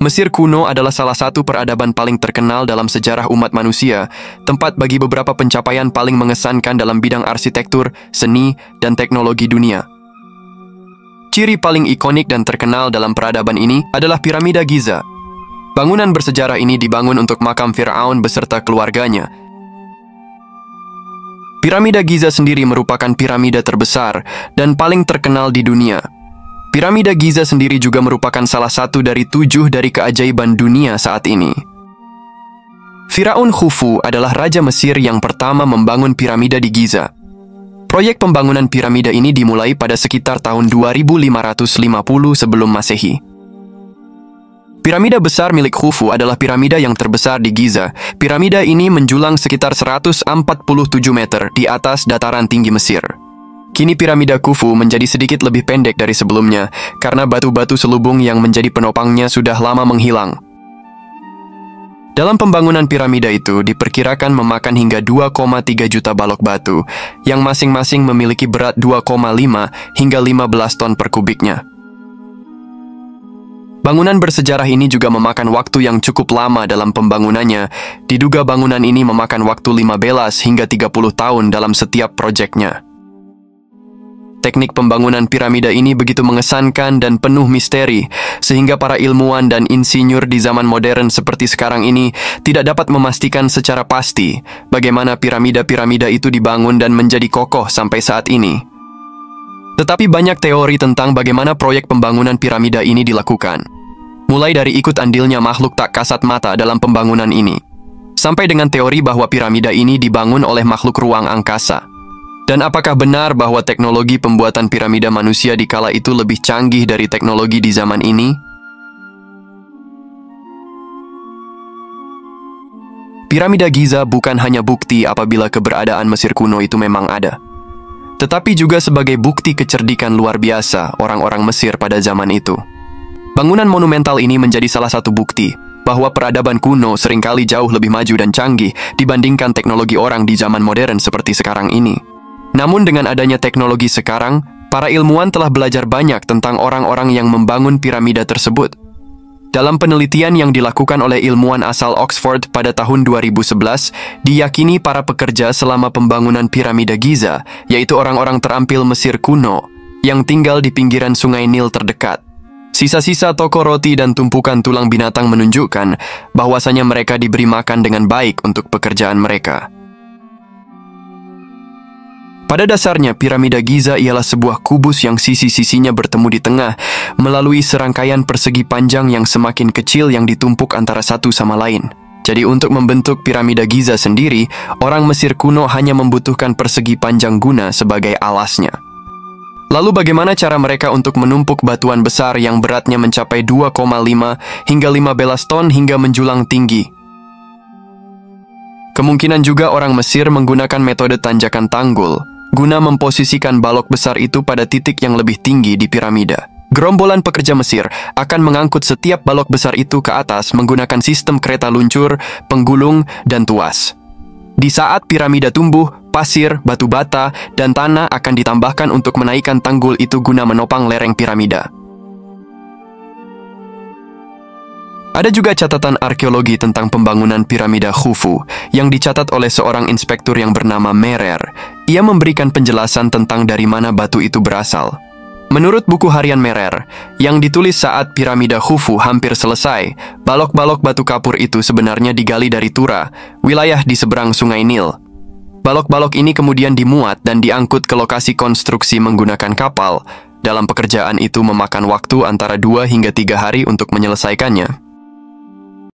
Mesir kuno adalah salah satu peradaban paling terkenal dalam sejarah umat manusia, tempat bagi beberapa pencapaian paling mengesankan dalam bidang arsitektur, seni, dan teknologi dunia. Ciri paling ikonik dan terkenal dalam peradaban ini adalah Piramida Giza. Bangunan bersejarah ini dibangun untuk makam Firaun beserta keluarganya. Piramida Giza sendiri merupakan piramida terbesar dan paling terkenal di dunia. Piramida Giza sendiri juga merupakan salah satu dari 7 dari keajaiban dunia saat ini. Firaun Khufu adalah raja Mesir yang pertama membangun piramida di Giza. Proyek pembangunan piramida ini dimulai pada sekitar tahun 2550 sebelum Masehi. Piramida besar milik Khufu adalah piramida yang terbesar di Giza. Piramida ini menjulang sekitar 147 meter di atas dataran tinggi Mesir. Kini piramida Khufu menjadi sedikit lebih pendek dari sebelumnya karena batu-batu selubung yang menjadi penopangnya sudah lama menghilang. Dalam pembangunan piramida itu diperkirakan memakan hingga 2,3 juta balok batu yang masing-masing memiliki berat 2,5 hingga 15 ton per kubiknya. Bangunan bersejarah ini juga memakan waktu yang cukup lama dalam pembangunannya. Diduga bangunan ini memakan waktu 15 hingga 30 tahun dalam setiap proyeknya. Teknik pembangunan piramida ini begitu mengesankan dan penuh misteri, sehingga para ilmuwan dan insinyur di zaman modern seperti sekarang ini tidak dapat memastikan secara pasti bagaimana piramida-piramida itu dibangun dan menjadi kokoh sampai saat ini. Tetapi banyak teori tentang bagaimana proyek pembangunan piramida ini dilakukan. Mulai dari ikut andilnya makhluk tak kasat mata dalam pembangunan ini, sampai dengan teori bahwa piramida ini dibangun oleh makhluk ruang angkasa. Dan apakah benar bahwa teknologi pembuatan piramida manusia di kala itu lebih canggih dari teknologi di zaman ini? Piramida Giza bukan hanya bukti apabila keberadaan Mesir kuno itu memang ada, tetapi juga sebagai bukti kecerdikan luar biasa orang-orang Mesir pada zaman itu. Bangunan monumental ini menjadi salah satu bukti bahwa peradaban kuno seringkali jauh lebih maju dan canggih dibandingkan teknologi orang di zaman modern seperti sekarang ini. Namun dengan adanya teknologi sekarang, para ilmuwan telah belajar banyak tentang orang-orang yang membangun piramida tersebut. Dalam penelitian yang dilakukan oleh ilmuwan asal Oxford pada tahun 2011, diyakini para pekerja selama pembangunan piramida Giza, yaitu orang-orang terampil Mesir kuno, yang tinggal di pinggiran sungai Nil terdekat. Sisa-sisa toko roti dan tumpukan tulang binatang menunjukkan bahwasanya mereka diberi makan dengan baik untuk pekerjaan mereka. Pada dasarnya, piramida Giza ialah sebuah kubus yang sisi-sisinya bertemu di tengah melalui serangkaian persegi panjang yang semakin kecil yang ditumpuk antara satu sama lain. Jadi untuk membentuk piramida Giza sendiri, orang Mesir kuno hanya membutuhkan persegi panjang guna sebagai alasnya. Lalu bagaimana cara mereka untuk menumpuk batuan besar yang beratnya mencapai 2,5 hingga 15 ton hingga menjulang tinggi? Kemungkinan juga orang Mesir menggunakan metode tanjakan tanggul guna memposisikan balok besar itu pada titik yang lebih tinggi di piramida. Gerombolan pekerja Mesir akan mengangkut setiap balok besar itu ke atas menggunakan sistem kereta luncur, penggulung, dan tuas. Di saat piramida tumbuh, pasir, batu bata, dan tanah akan ditambahkan untuk menaikkan tanggul itu guna menopang lereng piramida. Ada juga catatan arkeologi tentang pembangunan piramida Khufu yang dicatat oleh seorang inspektur yang bernama Merer. Ia memberikan penjelasan tentang dari mana batu itu berasal. Menurut buku harian Merer, yang ditulis saat piramida Khufu hampir selesai, balok-balok batu kapur itu sebenarnya digali dari Tura, wilayah di seberang sungai Nil. Balok-balok ini kemudian dimuat dan diangkut ke lokasi konstruksi menggunakan kapal. Dalam pekerjaan itu memakan waktu antara 2 hingga 3 hari untuk menyelesaikannya.